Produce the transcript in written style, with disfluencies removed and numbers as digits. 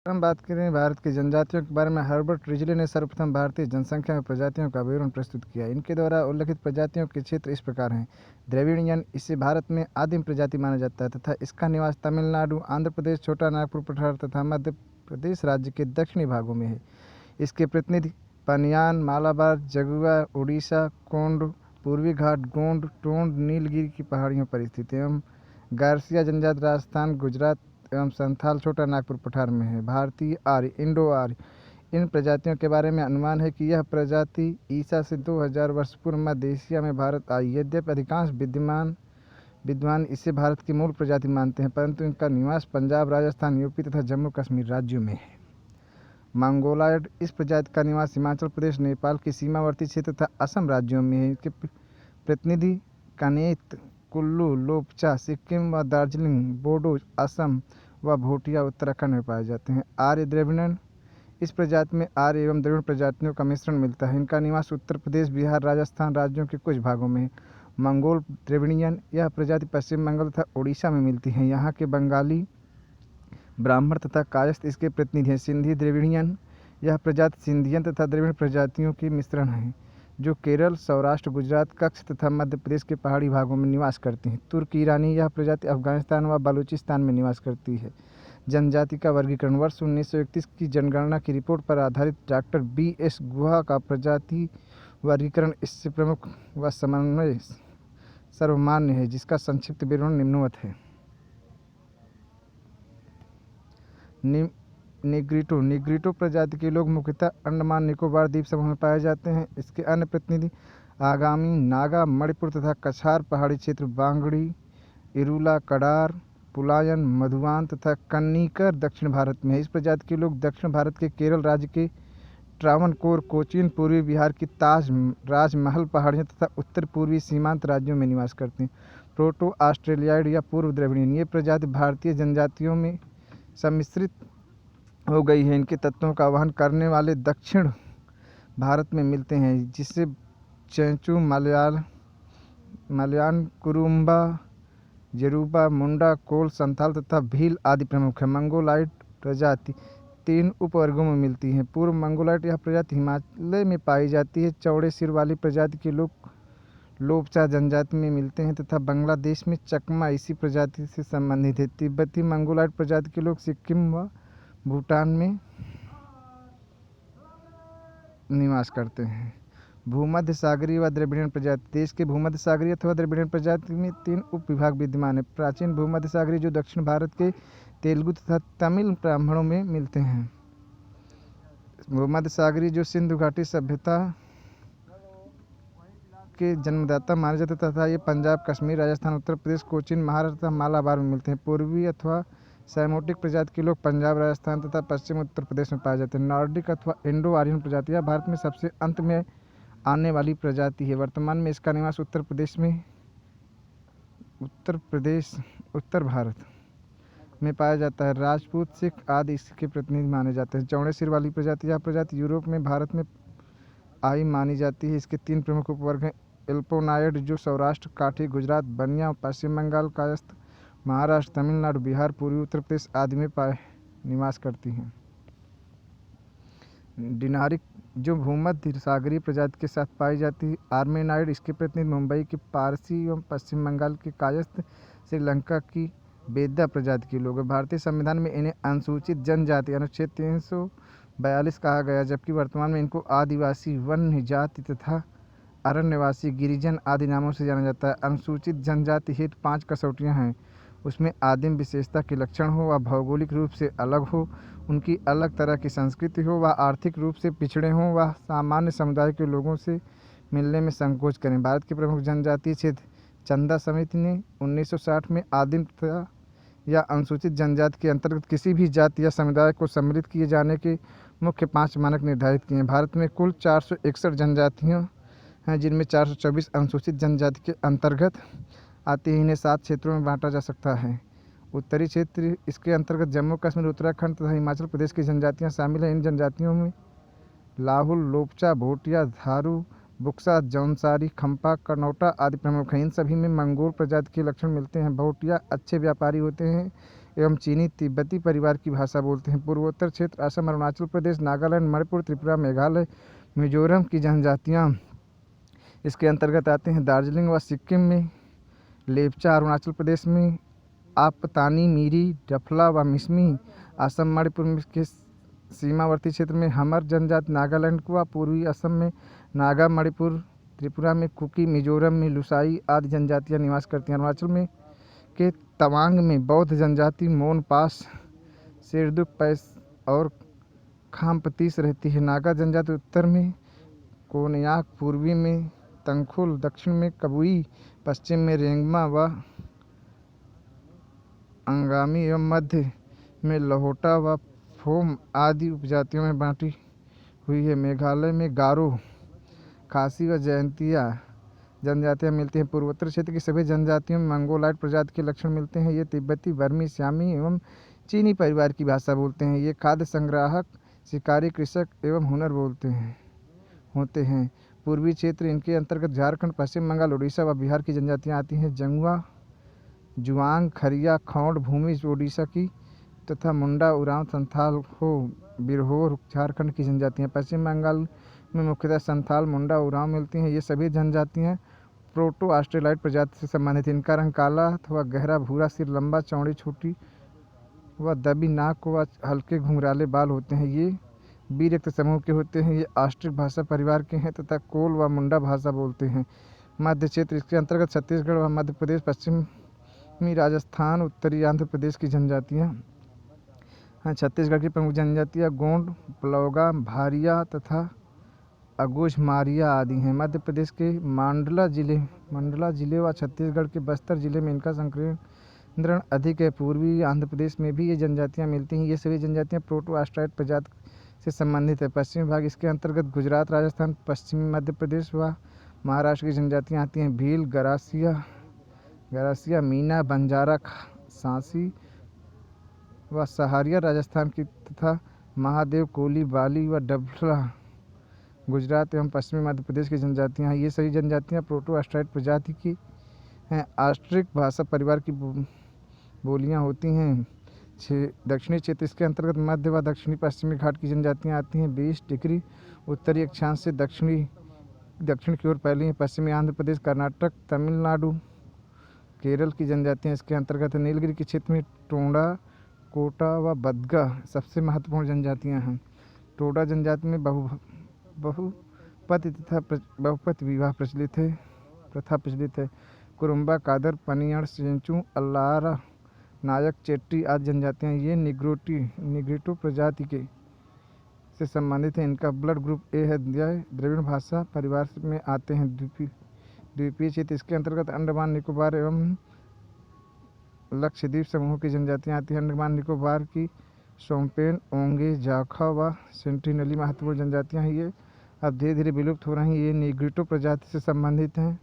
हम बात करें भारत की जनजातियों के बारे में, हर्बर्ट रिजले ने सर्वप्रथम भारतीय जनसंख्या में प्रजातियों का विवरण प्रस्तुत किया। इनके द्वारा उल्लिखित प्रजातियों के क्षेत्र इस प्रकार हैं। द्रविड़ियन, इसे भारत में आदिम प्रजाति माना जाता है तथा इसका निवास तमिलनाडु, आंध्र प्रदेश, छोटा नागपुर पठार तथा मध्य प्रदेश राज्य के दक्षिणी भागों में है। इसके प्रतिनिधि पनियान, मालाबार, जगुआ, उड़ीसा, कोंड, पूर्वी घाट, गोंड, टोंड, नीलगिरी की पहाड़ियों पर स्थित है एवं गार्सिया जनजाति राजस्थान, गुजरात एवं संथाल छोटा नागपुर पठार में है। भारतीय आर्य, इंडो आर्य, इन प्रजातियों के बारे में अनुमान है कि यह प्रजाति ईसा से 2000 वर्ष पूर्व मध्य एशिया में भारत आई। यद्यपि अधिकांश विद्वान इसे भारत की मूल प्रजाति मानते हैं, परंतु इनका निवास पंजाब, राजस्थान, यूपी तथा जम्मू कश्मीर राज्यों में है। मंगोलॉयड, इस प्रजाति का निवास हिमाचल प्रदेश, नेपाल के सीमावर्ती क्षेत्र तथा असम राज्यों में है। इसके प्रतिनिधि कनेत, कुल्लू, लोपचा सिक्किम व दार्जिलिंग, बोडो असम व भोटिया उत्तराखंड में पाए जाते हैं। आर्य द्रविड़न, इस प्रजाति में आर्य एवं द्रविड़ प्रजातियों का मिश्रण मिलता है। इनका निवास उत्तर प्रदेश, बिहार, राजस्थान राज्यों के कुछ भागों में है। मंगोल द्रविड़ियन, यह प्रजाति पश्चिम बंगाल तथा उड़ीसा में मिलती है। यहाँ के बंगाली, ब्राह्मण तथा कायस्थ इसके प्रतिनिधि हैं। सिंधी द्रविड़ियन, यह प्रजाति सिंधियन तथा द्रविड़ प्रजातियों की मिश्रण है जो केरल, सौराष्ट्र, गुजरात, कच्छ तथा मध्य प्रदेश के पहाड़ी भागों में निवास करती हैं। तुर्क ईरानी, यह प्रजाति अफगानिस्तान व बलूचिस्तान में निवास करती है। जनजाति का वर्गीकरण, वर्ष 1931 की जनगणना की रिपोर्ट पर आधारित डॉक्टर B.S. गुहा का प्रजाति वर्गीकरण इससे प्रमुख व समन्वय सर्वमान्य है, जिसका संक्षिप्त विवरण निम्नवत है। निग्रिटो प्रजाति के लोग मुख्यतः अंडमान निकोबार द्वीप समूह में पाए जाते हैं। इसके अन्य प्रतिनिधि आगामी, नागा, मणिपुर तथा कछार पहाड़ी क्षेत्र, बांगड़ी, इरुला, कडार, पुलायन, मधुवान तथा कन्नीकर दक्षिण भारत में है। इस प्रजाति के लोग दक्षिण भारत के केरल राज्य के ट्रावनकोर, कोचीन, पूर्वी बिहार की राजमहल पहाड़ियों तथा उत्तर पूर्वी सीमांत राज्यों में निवास करते हैं। प्रोटो ऑस्ट्रेलियाइड या पूर्व द्रविड़ियन, ये प्रजाति भारतीय जनजातियों में सम्मिश्रित हो गई है। इनके तत्वों का वहन करने वाले दक्षिण भारत में मिलते हैं, जिससे चेंचू, मलयान, कुरुम्बा, यरूबा, मुंडा, कोल, संथाल तथा भील आदि प्रमुख है। मंगोलाइड प्रजाति 3 उपवर्गों में मिलती है। पूर्व मंगोलाइड, यह प्रजाति हिमालय में पाई जाती है। चौड़े सिर वाली प्रजाति के लोग लोपचा जनजाति में मिलते हैं तथा बांग्लादेश में चकमा इसी प्रजाति से संबंधित है। तिब्बती मंगोलाइड प्रजाति के लोग सिक्किम व भूटान में निवास करते हैं। भूमध्य सागरीय व द्रविड़ियन प्रजाति, देश के भूमध्य सागरीय अथवा द्रविड़ियन प्रजाति में 3 उपविभाग विद्यमान है। प्राचीन भूमध्य सागरीय, जो दक्षिण भारत के तेलुगु तथा तमिल ब्राह्मणों में मिलते हैं। भूमध्य सागरीय, जो सिंधु घाटी सभ्यता के जन्मदाता माने जाते तथा ये पंजाब, कश्मीर, राजस्थान, उत्तर प्रदेश, कोचीन, महाराष्ट्र तथा मालाबार में मिलते हैं। पूर्वी अथवा सैमोटिक प्रजाति के लोग पंजाब, राजस्थान तथा पश्चिम उत्तर प्रदेश में पाए जाते हैं। नॉर्डिक अथवा इंडो आर्यन प्रजाति, यह भारत में सबसे अंत में आने वाली प्रजाति है। वर्तमान में इसका निवास उत्तर प्रदेश उत्तर भारत में पाया जाता है। राजपूत, सिख आदि इसके प्रतिनिधि माने जाते हैं। चौड़े सिर वाली प्रजाति, यह प्रजाति यूरोप में भारत में आई मानी जाती है। इसके 3 प्रमुख उपवर्ग हैं। एल्पोनाइड, जो सौराष्ट्र, काठी, गुजरात, बनिया, पश्चिम बंगाल, कायस्थ, महाराष्ट्र, तमिलनाडु, बिहार, पूर्वी उत्तर प्रदेश आदि में निवास करती हैं। डिनारिक, जो भूमध्य सागरीय प्रजाति के साथ पाई जाती है। आर्मेनाइड, इसके प्रतिनिधि मुंबई के पारसी एवं पश्चिम बंगाल के कायस्थ, श्रीलंका की बेद्दा प्रजाति के लोग हैं। भारतीय संविधान में इन्हें अनुसूचित जनजाति अनुच्छेद 342 कहा गया, जबकि वर्तमान में इनको आदिवासी, वन्य जाति तथा अरण्यवासी, गिरिजन आदि नामों से जाना जाता है। अनुसूचित जनजाति हेतु 5 कसौटियाँ हैं। उसमें आदिम विशेषता के लक्षण हो, व भौगोलिक रूप से अलग हो, उनकी अलग तरह की संस्कृति हो, व आर्थिक रूप से पिछड़े हों, व सामान्य समुदाय के लोगों से मिलने में संकोच करें। भारत के प्रमुख जनजातीय क्षेत्र, चंदा समिति ने 1960 में आदिम तथा या अनुसूचित जनजाति के अंतर्गत किसी भी जाति या समुदाय को सम्मिलित किए जाने के मुख्य 5 मानक निर्धारित किए हैं। भारत में कुल 461 जनजातियाँ हैं, जिनमें 424 अनुसूचित जनजाति के अंतर्गत आती है। इन्हें 7 क्षेत्रों में बांटा जा सकता है। उत्तरी क्षेत्र, इसके अंतर्गत जम्मू कश्मीर, उत्तराखंड तथा हिमाचल प्रदेश की जनजातियाँ शामिल हैं। इन जनजातियों में लाहुल, लोपचा, भोटिया, धारू, बुक्सा, जौनसारी, खम्पा, कनौटा आदि प्रमुख हैं। इन सभी में मंगोल प्रजाति के लक्षण मिलते हैं। भोटिया अच्छे व्यापारी होते हैं। एवं चीनी तिब्बती परिवार की भाषा बोलते हैं। पूर्वोत्तर क्षेत्र असम, अरुणाचल प्रदेश, नागालैंड, मणिपुर, त्रिपुरा, मेघालय, मिजोरम की जनजातियाँ इसके अंतर्गत आते हैं। दार्जिलिंग व सिक्किम में लेप्चा, अरुणाचल प्रदेश में आपतानी, मीरी, डफला व मिसमी, असम मणिपुर के सीमावर्ती क्षेत्र में हमर जनजाति, नागालैंड व पूर्वी असम में नागा, मणिपुर, त्रिपुरा में कुकी, मिजोरम में लुसाई आदि जनजातियाँ निवास करती हैं। अरुणाचल में के तवांग में बौद्ध जनजाति मोनपास, शेरदुक, पैस और खामपतीस रहती है। नागा जनजाति उत्तर में कोनयाक, पूर्वी में तंगखुल, दक्षिण में कबुई, पश्चिम में रेंगमा व अंगामी एवं मध्य में लहोटा व फोम आदि उपजातियों में बांटी हुई है। मेघालय में गारो, खासी व जयंतिया जनजातियाँ मिलती हैं। पूर्वोत्तर क्षेत्र की सभी जनजातियों में मंगोलाइट प्रजाति के लक्षण मिलते हैं। ये तिब्बती, बर्मी, श्यामी एवं चीनी परिवार की भाषा बोलते हैं। ये खाद्य संग्राहक, शिकारी, कृषक एवं हुनर होते हैं। पूर्वी क्षेत्र इनके अंतर्गत झारखंड, पश्चिम बंगाल, उड़ीसा व बिहार की जनजातियाँ आती हैं। जंगवा, जुआंग, खरिया, खौंड भूमि ओडिशा की तथा मुंडा, उरांव, संथाल, हो, बिरहोर झारखंड की जनजातियाँ। पश्चिम बंगाल में मुख्यतः संथाल, मुंडा, उरांव मिलती हैं। ये सभी जनजातियाँ प्रोटो ऑस्ट्रेलाइड प्रजाति से संबंधित। इनका रंग काला अथवा गहरा भूरा, सिर लंबा, चौड़ी, छोटी व दबी नाक व हल्के घुंघराले बाल होते हैं। ये बीरक्त समूह के होते हैं। ये ऑस्ट्रिक भाषा परिवार के हैं तथा कोल व मुंडा भाषा बोलते हैं। मध्य क्षेत्र इसके अंतर्गत छत्तीसगढ़ व मध्य प्रदेश, पश्चिमी राजस्थान, उत्तरी आंध्र प्रदेश की जनजातियाँ हैं। छत्तीसगढ़ की प्रमुख जनजातियाँ गोंड, प्लौगा, भारिया तथा अगोझमारिया आदि हैं। मध्य प्रदेश के मंडला जिले व छत्तीसगढ़ के बस्तर जिले में इनका संकेंद्रण अधिक है। पूर्वी आंध्र प्रदेश में भी ये जनजातियाँ मिलती हैं। ये सभी जनजातियाँ प्रोटो ऑस्ट्राइड प्रजाति से संबंधित है। पश्चिमी भाग इसके अंतर्गत गुजरात, राजस्थान, पश्चिमी मध्य प्रदेश व महाराष्ट्र की जनजातियाँ आती हैं। भील, गरासिया, मीना, बंजारा, सांसी व सहारिया राजस्थान की तथा महादेव, कोली, बाली व डभला गुजरात एवं पश्चिमी मध्य प्रदेश की जनजातियाँ हैं। ये सभी जनजातियाँ प्रोटो ऑस्ट्राइड प्रजाति की हैं। ऑस्ट्रिक भाषा परिवार की बोलियाँ होती हैं। दक्षिणी क्षेत्र इसके अंतर्गत मध्य व दक्षिणी पश्चिमी घाट की जनजातियाँ आती हैं। 20 डिग्री उत्तरी अक्षांश से दक्षिण की ओर फैली हैं। पश्चिमी आंध्र प्रदेश, कर्नाटक, तमिलनाडु, केरल की जनजातियाँ इसके अंतर्गत है। नीलगिरी के क्षेत्र में टोंडा, कोटा व बदगा सबसे महत्वपूर्ण जनजातियाँ हैं। टोडा जनजाति में बहुपति तथा बहुपति विवाह प्रथा प्रचलित है। कुरुम्बा, कादर, पनियड़, सेंचू, अल्लारा, नायक, चेट्टी आदि जनजातियाँ ये निग्रिटो प्रजाति के से संबंधित हैं। इनका ब्लड ग्रुप ए है। द्रविड़ भाषा परिवार में आते हैं। द्वीपीय क्षेत्र इसके अंतर्गत अंडमान निकोबार एवं लक्षद्वीप समूह की जनजातियाँ आती हैं। अंडमान निकोबार की शोम्पेन, ओंगे, जाखा व सेंटिनली महत्वपूर्ण जनजातियाँ हैं। ये अब धीरे धीरे विलुप्त हो रही हैं। ये निग्रिटो प्रजाति से संबंधित हैं।